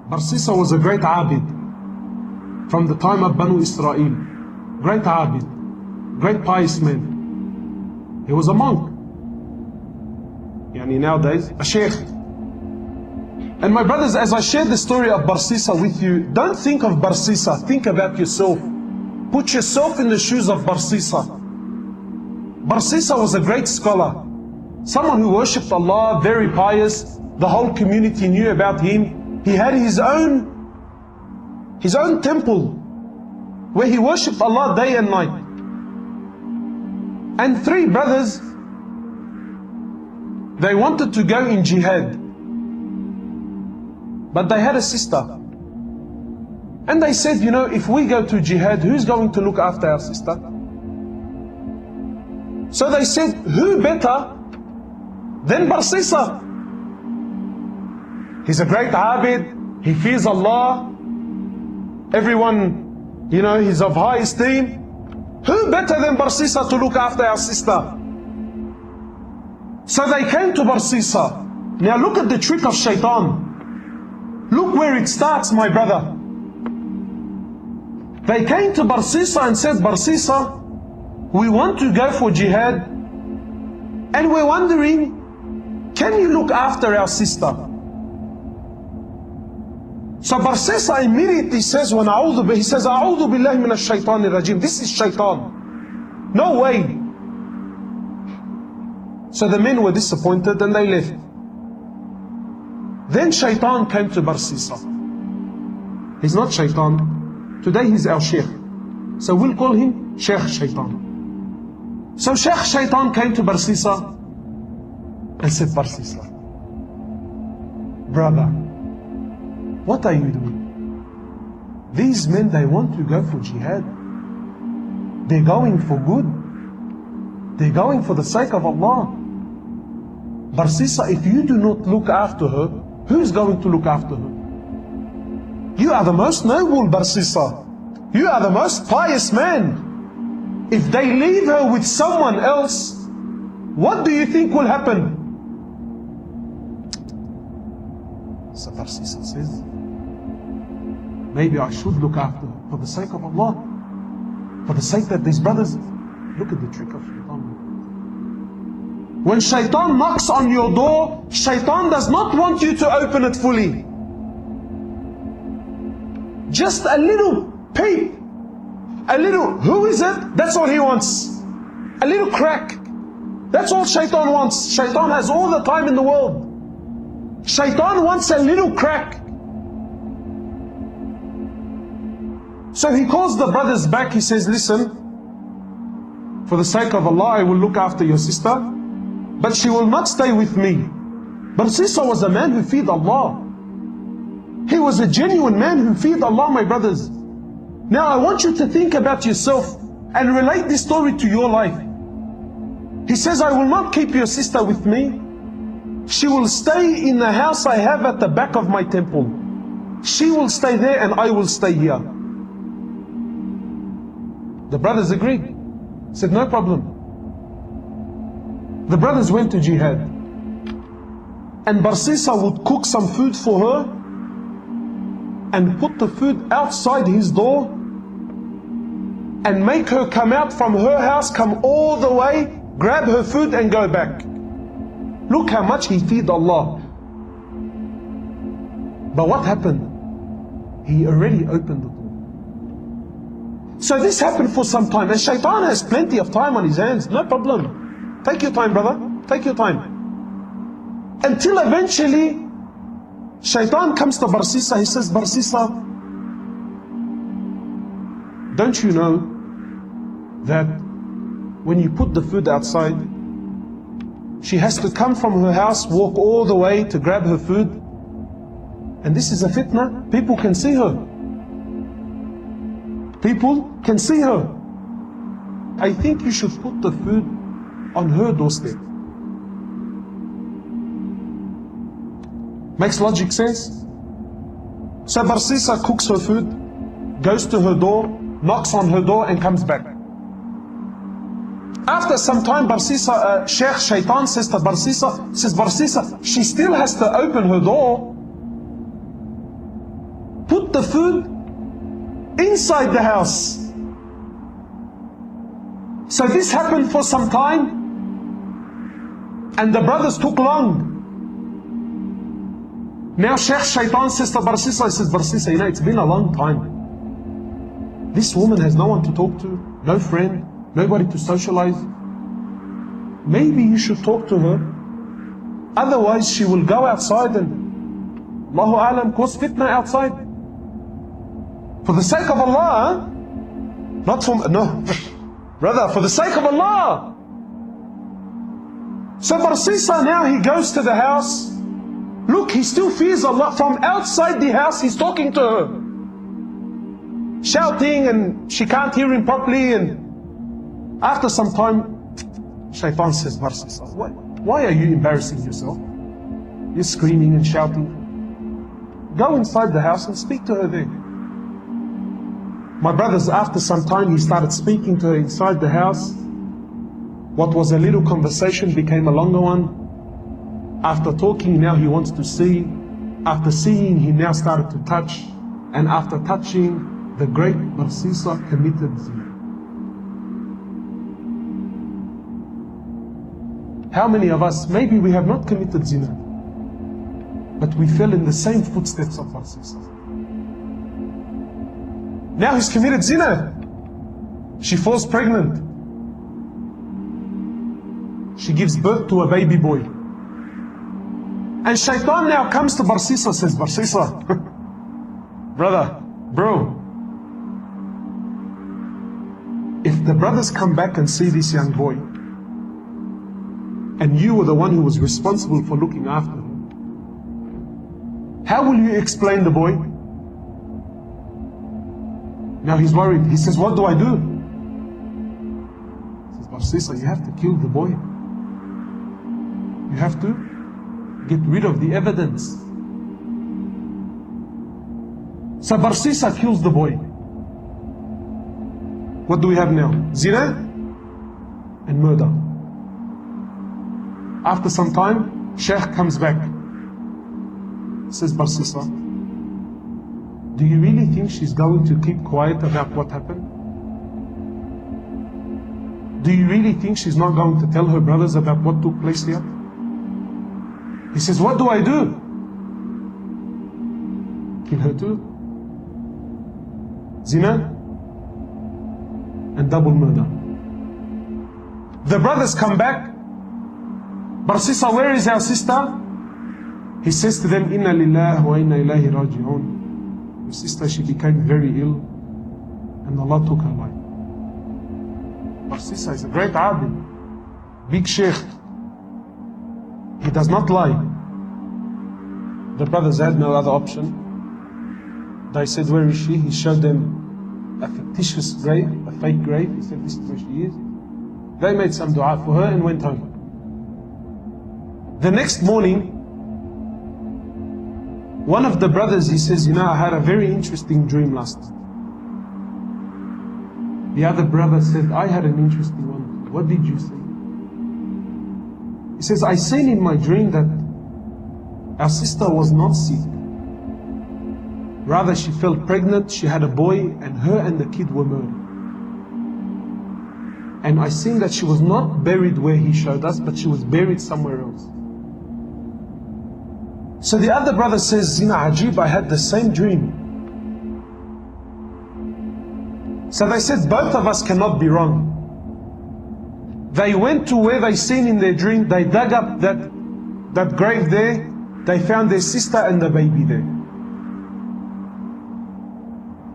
Barsisa was a great abid from the time of Banu Israel. Great abid, great pious man. He was a monk. Nowadays, a sheikh. And my brothers, as I share the story of Barsisa with you, don't think of Barsisa, think about yourself. Put yourself in the shoes of Barsisa. Barsisa was a great scholar, someone who worshipped Allah, very pious. The whole community knew about him. He had his own temple where he worshipped Allah day and night. And three brothers, they wanted to go in jihad, but they had a sister. And they said, if we go to jihad, who's going to look after our sister? So they said, who better than Barsisa? He's a great abid, he fears Allah, everyone, he's of high esteem. Who better than Barsisa to look after our sister? So they came to Barsisa. Now look at the trick of shaitan. Look where it starts, my brother. They came to Barsisa and said, Barsisa, we want to go for jihad, and we're wondering, can you look after our sister? So Barsisa immediately says, he says, A'udhu billahi minash shaitanir rajim. This is shaitan. No way. So the men were disappointed and they left. Then shaitan came to Barsisa. He's not shaitan. Today he's our sheikh. So we'll call him Sheikh Shaitan. So Sheikh Shaitan came to Barsisa and said, Barsisa, brother, what are you doing? These men, they want to go for jihad. They're going for good. They're going for the sake of Allah. Barsisa, if you do not look after her, who's going to look after her? You are the most noble, Barsisa. You are the most pious man. If they leave her with someone else, what do you think will happen? So Barsisa says, maybe I should look after her for the sake of Allah, for the sake that these brothers. Look at the trick of shaitan. When shaitan knocks on your door, shaitan does not want you to open it fully. Just a little peep, a little, who is it? That's all he wants. A little crack. That's all shaitan wants. Shaitan has all the time in the world. Shaitan wants a little crack. So he calls the brothers back. He says, listen, for the sake of Allah, I will look after your sister, but she will not stay with me. Barsisa was a man who feared Allah. He was a genuine man who feared Allah, my brothers. Now I want you to think about yourself and relate this story to your life. He says, I will not keep your sister with me. She will stay in the house I have at the back of my temple. She will stay there and I will stay here. The brothers agreed. Said, no problem. The brothers went to jihad. And Barsisa would cook some food for her and put the food outside his door and make her come out from her house, come all the way, grab her food and go back. Look how much he feared Allah. But what happened? He already opened the door. So this happened for some time, and shaitan has plenty of time on his hands. No problem. Take your time, brother. Take your time. Until eventually shaitan comes to Barsisa. He says, Barsisa, don't you know that when you put the food outside, she has to come from her house, walk all the way to grab her food? And this is a fitna. People can see her. People can see her. I think you should put the food on her doorstep. Makes logic sense? So Barsisa cooks her food, goes to her door, knocks on her door and comes back. After some time, Barsisa, Sheikh Shaitan says to Barsisa, she still has to open her door. the food inside the house. So this happened for some time, and the brothers took long. Now Shaitan says to Barsisa, he says, Barsisa, you know, it's been a long time. This woman has no one to talk to, no friend, nobody to socialize. Maybe you should talk to her. Otherwise she will go outside and, Allahu Alam, cause fitna outside. For the sake of Allah, not for, no, brother, for the sake of Allah. So Barsisa now, he goes to the house. Look, he still fears Allah. From outside the house, he's talking to her, shouting, and she can't hear him properly. And after some time, Shaitan says, Barsisa, why are you embarrassing yourself? You're screaming and shouting. Go inside the house and speak to her there. My brothers, after some time, he started speaking to her inside the house. What was a little conversation became a longer one. After talking, now he wants to see. After seeing, he now started to touch. And after touching, the great Barsisa committed zina. How many of us, maybe we have not committed zina, but we fell in the same footsteps of Barsisa. Now he's committed zina. She falls pregnant. She gives birth to a baby boy. And Shaitan now comes to Barsisa, says, Barsisa, bro, if the brothers come back and see this young boy, and you were the one who was responsible for looking after him, how will you explain the boy? Now he's worried. He says, what do I do? He says, Barsisa, you have to kill the boy. You have to get rid of the evidence. So Barsisa kills the boy. What do we have now? Zina and murder. After some time, Sheikh comes back. Says, Barsisa, do you really think she's going to keep quiet about what happened? Do you really think she's not going to tell her brothers about what took place here? He says, what do I do? Kill her too? Zina and double murder. The brothers come back. Barsisa, where is our sister? He says to them, Inna lillahi wa inna ilayhi raji'un. Your sister, she became very ill, and Allah took her life. Barsisa is a great abid, big sheikh. He does not lie. The brothers had no other option. They said, where is she? He showed them a fictitious grave, a fake grave. He said, this is where she is. They made some dua for her and went home. The next morning, one of the brothers, he says, you know, I had a very interesting dream last night. The other brother said, I had an interesting one. What did you see? He says, I seen in my dream that our sister was not sick. Rather, she fell pregnant, she had a boy, and her and the kid were murdered. And I seen that she was not buried where he showed us, but she was buried somewhere else. So the other brother says, Zina Ajib, I had the same dream. So they said, both of us cannot be wrong. They went to where they seen in their dream, they dug up that grave there, they found their sister and the baby there.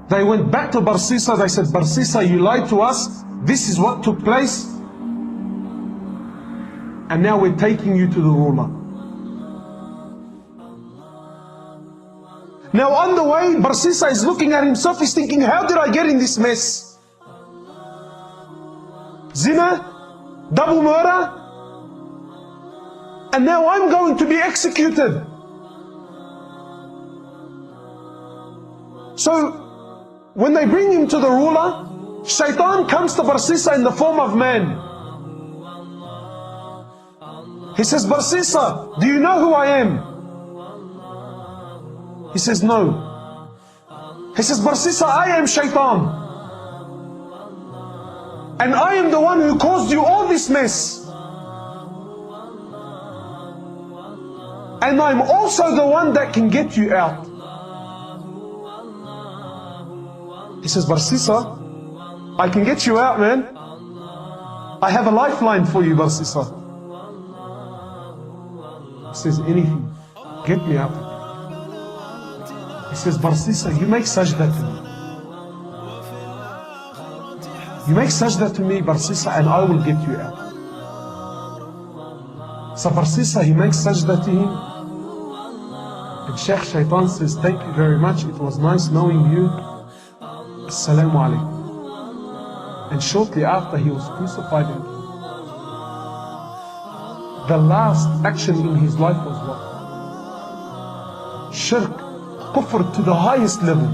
They went back to Barsisa, they said, Barsisa, you lied to us, this is what took place, and now we're taking you to the ruler. Now on the way, Barsisa is looking at himself, he's thinking, how did I get in this mess? Zina, double murder, and now I'm going to be executed. So, when they bring him to the ruler, Shaitan comes to Barsisa in the form of man. He says, Barsisa, do you know who I am? He says, no. He says, Barsisa, I am shaitan. And I am the one who caused you all this mess. And I'm also the one that can get you out. He says, Barsisa, I can get you out, man. I have a lifeline for you, Barsisa. He says, anything, get me out. He says, Barsisa, you make sajda to me. You make sajda to me, Barsisa, and I will get you out. So Barsisa, he makes sajda to him. And Sheikh Shaitan says, thank you very much. It was nice knowing you. Assalamu alaikum. And shortly after, he was crucified. The last action in his life was what? Shirk, kufr to the highest level.